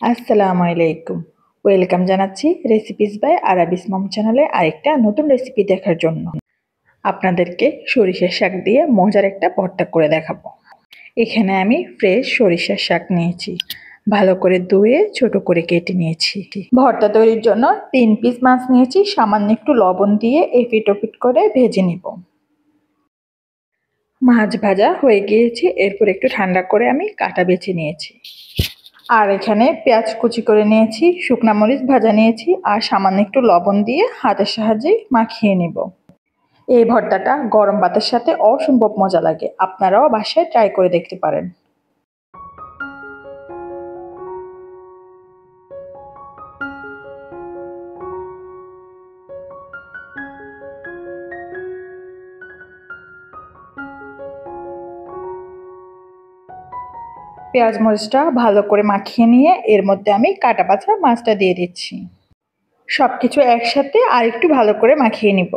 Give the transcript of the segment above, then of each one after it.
আসসালামু আলাইকুম। ওয়েলকাম জানাচ্ছি রেসিপিস বাই আরাবিস মম চ্যানেলে আরেকটা নতুন রেসিপি দেখার জন্য। আপনাদেরকে সরিষার শাক দিয়ে মজার একটা ভর্তা করে দেখাবো। এখানে আমি ফ্রেশ সরিষার শাক নিয়েছি, ভালো করে ধুয়ে ছোট করে কেটে নিয়েছি। ভর্তা তৈরির জন্য 3 পিস মাছ নিয়েছি, সামান্য একটু লবণ দিয়ে এপিট ওপিট করে ভেজে নিব। মাছ ভাজা হয়ে গিয়েছে, এরপর একটু ঠান্ডা করে আমি কাটা বেছে নিয়েছি। আর এখানে পেঁয়াজ কুচি করে নিয়েছি, শুকনা মরিচ ভাজা নিয়েছি আর সামান্য একটু লবণ দিয়ে হাতের সাহায্যে মাখিয়ে নিব। এই ভর্তাটা গরম ভাতের সাথে অসম্ভব মজা লাগে, আপনারাও বাসায় ট্রাই করে দেখতে পারেন। পেঁয়াজ মরিচটা ভালো করে মাখিয়ে নিয়ে এর মধ্যে আমি কাটা বাছা মাছটা দিয়ে দিচ্ছি। সবকিছু একসাথে আর একটু ভালো করে মাখিয়ে নিব।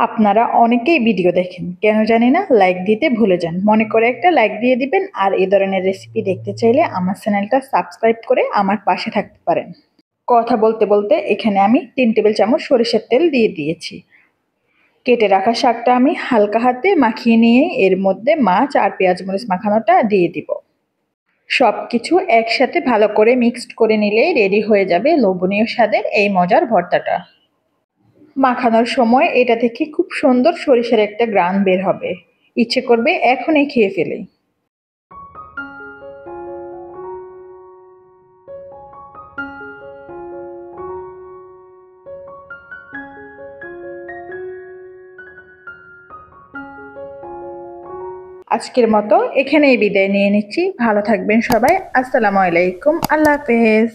আপনারা অনেকেই ভিডিও দেখেন, কেন জানি না লাইক দিতে ভুলে যান। মনে করে একটা লাইক দিয়ে দিবেন, আর এই ধরনের রেসিপি দেখতে চাইলে আমার চ্যানেলটা সাবস্ক্রাইব করে আমার পাশে থাকতে পারেন। কথা বলতে বলতে এখানে আমি 3 টেবিল চামচ সরিষার তেল দিয়ে দিয়েছি। কেটে রাখা শাকটা আমি হালকা হাতে মাখিয়ে নিয়ে এর মধ্যে মাছ আর পেঁয়াজ মরিচ মাখানোটা দিয়ে দিব। সবকিছু একসাথে ভালো করে মিক্সড করে নিলেই রেডি হয়ে যাবে লোভনীয় স্বাদের এই মজার ভর্তাটা। মাখানোর সময় এটা থেকে খুব সুন্দর সরিষার একটা ঘ্রাণ বের হবে, ইচ্ছে করবে এখনই খেয়ে ফেলি। আজকের মতো এখানেই বিদায় নিয়ে নিচ্ছি। ভালো থাকবেন সবাই। আসসালামু আলাইকুম। আল্লাহ হাফেজ।